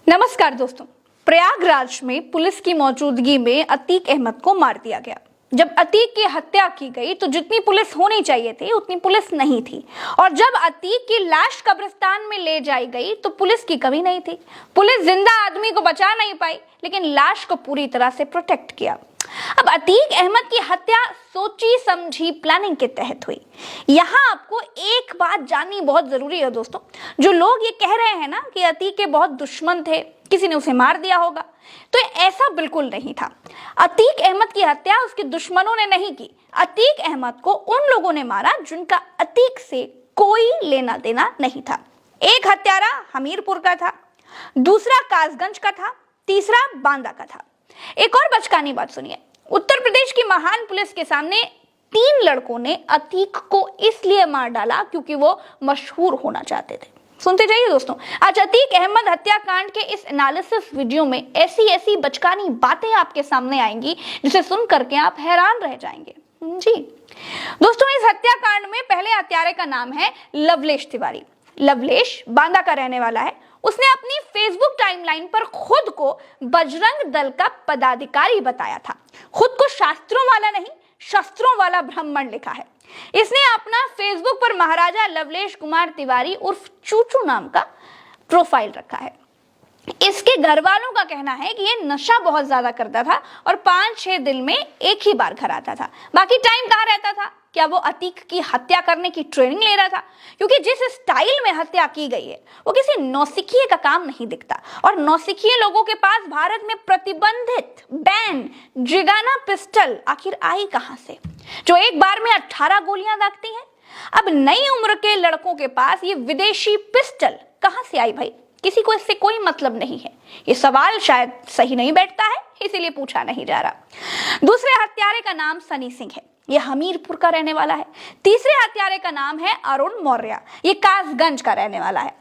नमस्कार दोस्तों। प्रयागराज में पुलिस की मौजूदगी में अतीक अहमद को मार दिया गया। जब अतीक की हत्या की गई तो जितनी पुलिस होनी चाहिए थी उतनी पुलिस नहीं थी, और जब अतीक की लाश कब्रिस्तान में ले जाई गई तो पुलिस की कमी नहीं थी। पुलिस जिंदा आदमी को बचा नहीं पाई लेकिन लाश को पूरी तरह से प्रोटेक्ट किया। अब अतीक अहमद की हत्या सोची समझी प्लानिंग के तहत हुई। यहाँ आपको एक बात जाननी बहुत जरूरी है दोस्तों। जो लोग ये कह रहे हैं ना कि अतीक के बहुत दुश्मन थे, किसी ने उसे मार दिया होगा, तो ऐसा बिल्कुल नहीं था। अतीक अहमद की हत्या उसके दुश्मनों ने नहीं की। अतीक अहमद को उन लोगों ने मारा जिनका अतीक से कोई लेना देना नहीं था। एक हत्यारा हमीरपुर का था, दूसरा कासगंज का था, तीसरा बांदा का था। एक और बचकानी बात सुनिए। उत्तर प्रदेश की महान पुलिस के सामने 3 लड़कों ने अतीक को इसलिए मार डाला क्योंकि वो मशहूर होना चाहते थे। सुनते जाइए दोस्तों। आज अतीक अहमद हत्याकांड के इस एनालिसिस वीडियो में ऐसी बचकानी बातें आपके सामने आएंगी जिसे सुन करके आप हैरान रह जाएंगे। जी दोस्तों, इस हत्याकांड में पहले हत्यारे का नाम है लवलेश तिवारी। लवलेश बांदा का रहने वाला है। उसने अपनी फेसबुक टाइमलाइन पर खुद को बजरंग दल का पदाधिकारी बताया था। खुद को शास्त्रों वाला नहीं, शस्त्रों वाला ब्राह्मण लिखा है। इसने अपना फेसबुक पर महाराजा लवलेश कुमार तिवारी उर्फ चूचू नाम का प्रोफाइल रखा है। इसके घर वालों का कहना है कि ये नशा बहुत ज्यादा करता था और 5-6 दिन में एक ही बार घर आता था। बाकी टाइम कहाँ रहता था? क्या वो अतीक की हत्या करने की ट्रेनिंग ले रहा था? क्योंकि जिस स्टाइल में हत्या की गई है वो किसी नौसिखिए का काम नहीं दिखता, और नौसिखिए लोगों के पास भारत में प्रतिबंधित बैन जिगाना पिस्टल आखिर आई कहां से, जो एक बार में 18 गोलियां दागती है। अब नई उम्र के लड़कों के पास ये विदेशी पिस्टल कहां से आई भाई? किसी को इससे कोई मतलब नहीं है। ये सवाल शायद सही नहीं बैठता है, इसीलिए पूछा नहीं जा रहा। दूसरे हत्यारे का नाम सनी सिंह है। ये हमीरपुर का रहने वाला है। तीसरे हत्यारे का नाम है अरुण मौर्य। ये कासगंज का रहने वाला है।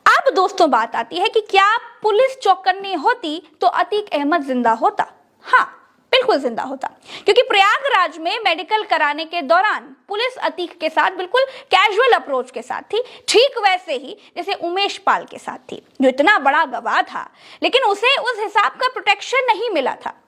अब दोस्तों बात आती है कि क्या पुलिस चौकन्नी होती तो अतीक अहमद जिंदा होता? हाँ, बिल्कुल जिंदा होता, क्योंकि प्रयागराज में मेडिकल कराने के दौरान पुलिस अतीक के साथ बिल्कुल कैजुअल अप्रोच के साथ थी, ठीक वैसे ही जैसे उमेश पाल के साथ थी, जो इतना बड़ा गवाह था लेकिन उसे उस हिसाब का प्रोटेक्शन नहीं मिला था।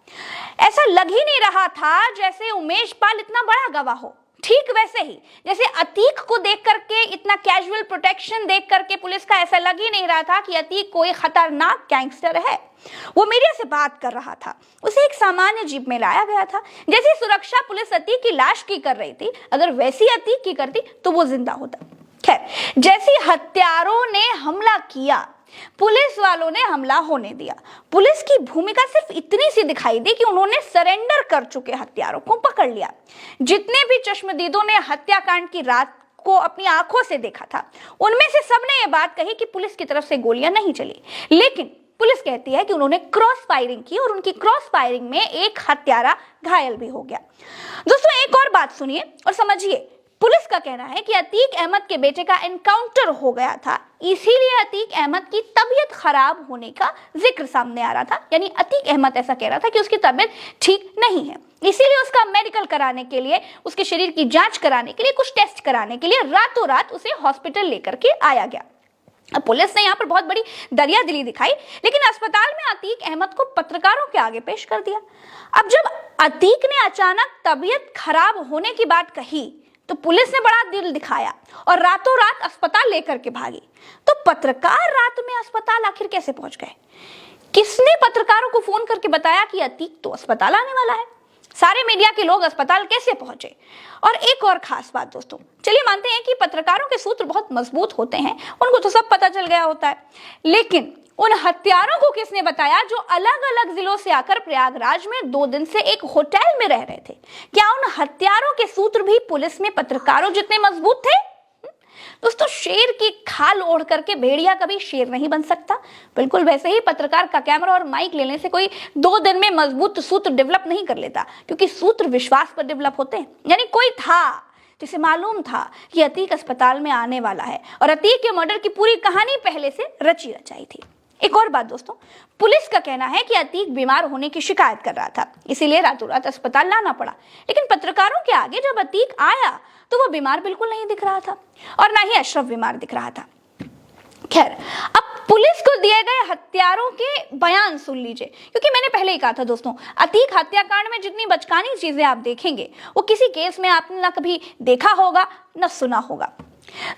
ऐसा लग ही नहीं रहा था जैसे उमेश पाल इतना बड़ा गवाह हो। ठीक वैसे ही जैसे अतीक को देख करके इतना कैजुअल प्रोटेक्शन देख करके पुलिस का ऐसा लग ही नहीं रहा था कि अतीक कोई खतरनाक गैंगस्टर है। वो मीडिया से बात कर रहा था, उसे एक सामान्य जीप में लाया गया था। जैसी सुरक्षा पुलिस अतीक की लाश की कर रही थी, अगर वैसी अतीक की करती तो वो जिंदा होता। खैर, जैसी हत्यारों ने हमला किया, पुलिस वालों ने हमला होने दिया। पुलिस की भूमिका सिर्फ इतनी सी दिखाई दी कि उन्होंने सरेंडर कर चुके हत्यारों को पकड़ लिया। जितने भी चश्मदीदों ने हत्याकांड की रात को अपनी आंखों से देखा था, उनमें से सबने ये बात कही कि पुलिस की तरफ से गोलियां नहीं चली, लेकिन पुलिस कहती है कि उन्होंने क्रॉस फायरिंग की और उनकी क्रॉस फायरिंग में एक हत्यारा घायल भी हो गया। दोस्तों, एक और बात सुनिए और समझिए। पुलिस का कहना है कि अतीक अहमद के बेटे का एनकाउंटर हो गया था, इसीलिए अतीक अहमद की तबीयत खराब होने का जिक्र सामने आ रहा था। यानी अतीक अहमद ऐसा कह रहा था कि उसकी तबीयत ठीक नहीं है, इसीलिए उसका मेडिकल कराने के लिए, उसके शरीर की जांच कराने के लिए, कुछ टेस्ट कराने के लिए रातों रात उसे हॉस्पिटल लेकर के आया गया। अब पुलिस ने यहाँ पर बहुत बड़ी दरियादिली दिखाई, लेकिन अस्पताल में अतीक अहमद को पत्रकारों के आगे पेश कर दिया। अब जब अतीक ने अचानक तबीयत खराब होने की बात कही तो पुलिस ने बड़ा दिल दिखाया और रातों रात अस्पताल लेकर के भागी। तो पत्रकार रात में अस्पताल आखिर कैसे पहुंच गए? किसने पत्रकारों को फोन करके बताया कि अतीक तो अस्पताल आने वाला है? सारे मीडिया के लोग अस्पताल कैसे पहुंचे? और एक और खास बात दोस्तों, चलिए मानते हैं कि पत्रकारों के सूत्र बहुत मजबूत होते हैं, उनको तो सब पता चल गया होता है, लेकिन उन हत्यारों को किसने बताया जो अलग अलग जिलों से आकर प्रयागराज में 2 दिन से एक होटल में रह रहे थे? क्या उन हत्यारों के सूत्र भी पुलिस में पत्रकारों जितने मजबूत थे? दोस्तों, शेर की खाल ओढ़ करके भेड़िया कभी शेर नहीं बन सकता। बिल्कुल वैसे ही पत्रकार का कैमरा और माइक लेने से कोई 2 दिन में मजबूत सूत्र डेवलप नहीं कर लेता, क्योंकि सूत्र विश्वास पर डेवलप होते हैं। यानी कोई था जिसे मालूम था कि अतीक अस्पताल में आने वाला है और अतीक के मर्डर की पूरी कहानी पहले से रची रचाई थी। एक और बात दोस्तों, पुलिस का कहना है कि अतीक बीमार होने की शिकायत कर रहा था, इसीलिए रातों रात अस्पताल लाना पड़ा। लेकिन पत्रकारों के आगे जब अतीक आया तो वो बीमार बिल्कुल नहीं दिख रहा था और ना ही अशरफ बीमार दिख रहा था। खैर, अब पुलिस को दिए गए हत्यारों के बयान सुन लीजिए, क्योंकि मैंने पहले ही कहा था दोस्तों, अतीक हत्याकांड में जितनी बचकानी चीजें आप देखेंगे वो किसी केस में आपने ना कभी देखा होगा ना सुना होगा।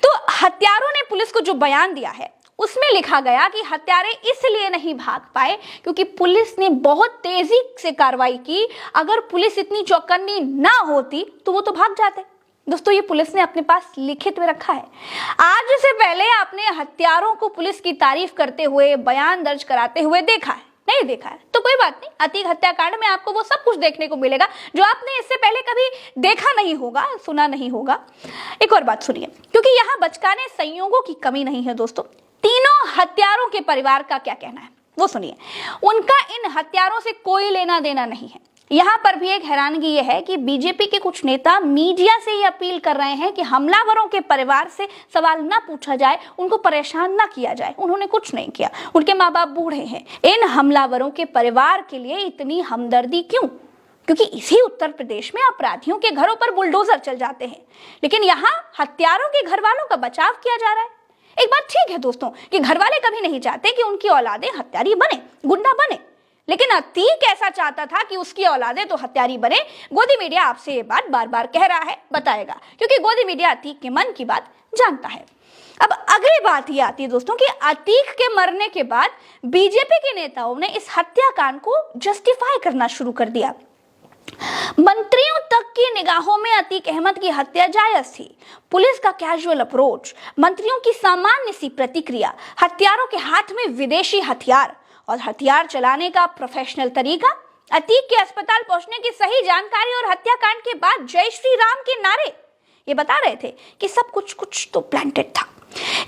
तो हत्यारों ने पुलिस को जो बयान दिया है उसमें लिखा गया कि हत्यारे इसलिए नहीं भाग पाए क्योंकि पुलिस ने बहुत तेजी से कार्रवाई की। अगर पुलिस इतनी चौकन्नी ना होती तो वो तो भाग जाते। दोस्तों, ये पुलिस ने अपने पास लिखित में रखा है। आज से पहले आपने हत्यारों को पुलिस की तारीफ करते हुए, बयान दर्ज कराते हुए देखा है? नहीं देखा है तो कोई बात नहीं, अतीक हत्याकांड में आपको वो सब कुछ देखने को मिलेगा जो आपने इससे पहले कभी देखा नहीं होगा, सुना नहीं होगा। एक और बात सुनिए, क्योंकि यहाँ बचकाने संयोगों की कमी नहीं है दोस्तों। तीनों हत्यारों के परिवार का क्या कहना है वो सुनिए। उनका इन हत्यारों से कोई लेना देना नहीं है। यहाँ पर भी एक हैरानगी यह है कि बीजेपी के कुछ नेता मीडिया से ये अपील कर रहे हैं कि हमलावरों के परिवार से सवाल ना पूछा जाए, उनको परेशान ना किया जाए। उन्होंने कुछ नहीं किया, उनके माँ बाप बूढ़े हैं। इन हमलावरों के परिवार के लिए इतनी हमदर्दी क्यों? क्योंकि इसी उत्तर प्रदेश में अपराधियों के घरों पर बुलडोजर चल जाते हैं, लेकिन यहाँ हत्यारों के घर वालों का बचाव किया जा रहा है। एक बात ठीक है दोस्तों कि घर वाले कभी नहीं चाहते कि उनकी औलादें हत्यारी बने, गुंडा बने, लेकिन अतीक ऐसा चाहता था कि उसकी औलादें तो हत्यारी बने। गोदी मीडिया आपसे ये बात बार बार कह रहा है, बताएगा, क्योंकि गोदी मीडिया अतीक के मन की बात जानता है। अब अगली बात ये आती है दोस्तों कि अतीक के मरने के बाद बीजेपी के नेताओं ने इस हत्याकांड को जस्टिफाई करना शुरू कर दिया। मंत्रियों तक की निगाहों में अतीक अहमद की हत्या जायज थी। पुलिस का कैजुअल अप्रोच, मंत्रियों की सामान्य सी प्रतिक्रिया, हत्यारों के हाथ में विदेशी हथियार और हथियार चलाने का प्रोफेशनल तरीका, अतीक के अस्पताल पहुंचने की सही जानकारी और हत्याकांड के बाद जय श्री राम के नारे ये बता रहे थे कि सब कुछ तो प्लांटेड था।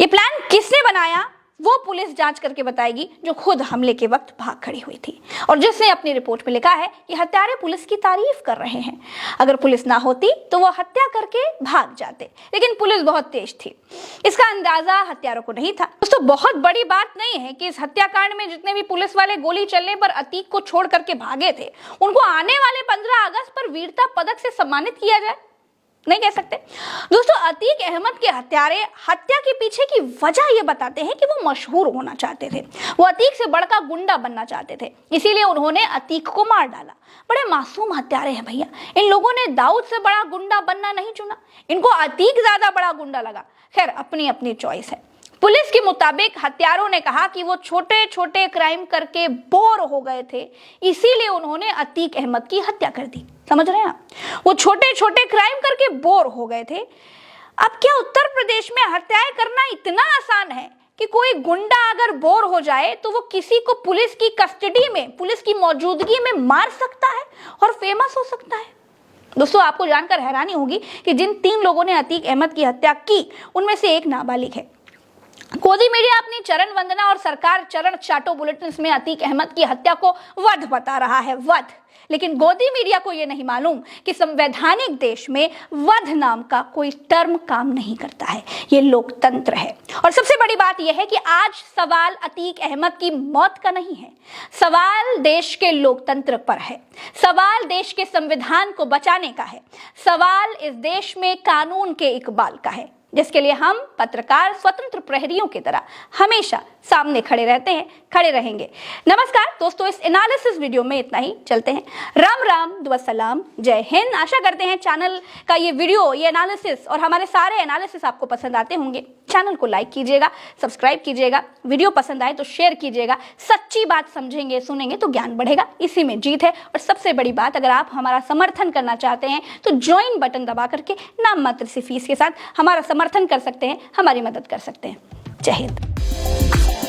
ये प्लान किसने बनाया वो पुलिस जांच करके बताएगी, जो खुद हमले के वक्त भाग खड़ी हुई थी और जिसने अपनी रिपोर्ट में लिखा है कि हत्यारे पुलिस की तारीफ कर रहे हैं। अगर पुलिस ना होती तो वो हत्या करके भाग जाते, लेकिन पुलिस बहुत तेज थी। इसका अंदाजा हत्यारों को नहीं था। दोस्तों, बहुत बड़ी बात नहीं है कि इस हत्याकांड में जितने भी पुलिस वाले गोली चलने पर अतीक को छोड़ करके भागे थे, उनको आने वाले 15 अगस्त पर वीरता पदक से सम्मानित किया जाए, नहीं कह सकते। दोस्तों, अतीक अहमद के हत्यारे हत्या के पीछे की वजह ये बताते हैं कि वो मशहूर होना चाहते थे, वो अतीक से बड़ा गुंडा बनना चाहते थे, इसीलिए उन्होंने अतीक को मार डाला। बड़े मासूम हत्यारे हैं भैया, इन लोगों ने दाऊद से बड़ा गुंडा बनना नहीं चुना, इनको अतीक ज्यादा बड़ा गुंडा लगा। खैर, अपनी अपनी चॉइस है। पुलिस के मुताबिक हत्यारों ने कहा कि वो छोटे छोटे क्राइम करके बोर हो गए थे, इसीलिए उन्होंने अतीक अहमद की हत्या कर दी। समझ रहे हैं आप? वो छोटे छोटे क्राइम करके बोर हो गए थे। अब क्या उत्तर प्रदेश में हत्याएं करना इतना आसान है कि कोई गुंडा अगर बोर हो जाए तो वो किसी को पुलिस की कस्टडी में, पुलिस की मौजूदगी में मार सकता है और फेमस हो सकता है? दोस्तों, आपको जानकर हैरानी होगी कि जिन 3 लोगों ने अतीक अहमद की हत्या की उनमें से एक नाबालिग है। गोदी मीडिया अपनी चरण वंदना और सरकार चरण चाटो बुलेटिन में अतीक अहमद की हत्या को वध बता रहा है, वध। लेकिन गोदी मीडिया को यह नहीं मालूम कि संवैधानिक देश में वध नाम का कोई टर्म काम नहीं करता है, ये लोकतंत्र है। और सबसे बड़ी बात यह है कि आज सवाल अतीक अहमद की मौत का नहीं है, सवाल देश के लोकतंत्र पर है, सवाल देश के संविधान को बचाने का है, सवाल इस देश में कानून के इकबाल का है, जिसके लिए हम पत्रकार स्वतंत्र प्रहरियों की तरह हमेशा सामने खड़े रहते हैं, खड़े रहेंगे। नमस्कार दोस्तों, इस एनालिसिस वीडियो में इतना ही। चलते हैं। राम राम, दुआ सलाम, जय हिंद। आशा करते हैं चैनल का ये वीडियो, ये एनालिसिस और हमारे सारे एनालिसिस आपको पसंद आते होंगे। चैनल को लाइक कीजिएगा, सब्सक्राइब कीजिएगा, वीडियो पसंद आए तो शेयर कीजिएगा। सच्ची बात समझेंगे, सुनेंगे तो ज्ञान बढ़ेगा, इसी में जीत है। और सबसे बड़ी बात, अगर आप हमारा समर्थन करना चाहते हैं तो ज्वाइन बटन दबा करके नाम मात्र सी फीस के साथ हमारा समर्थन कर सकते हैं, हमारी मदद कर सकते हैं। जय हिंद।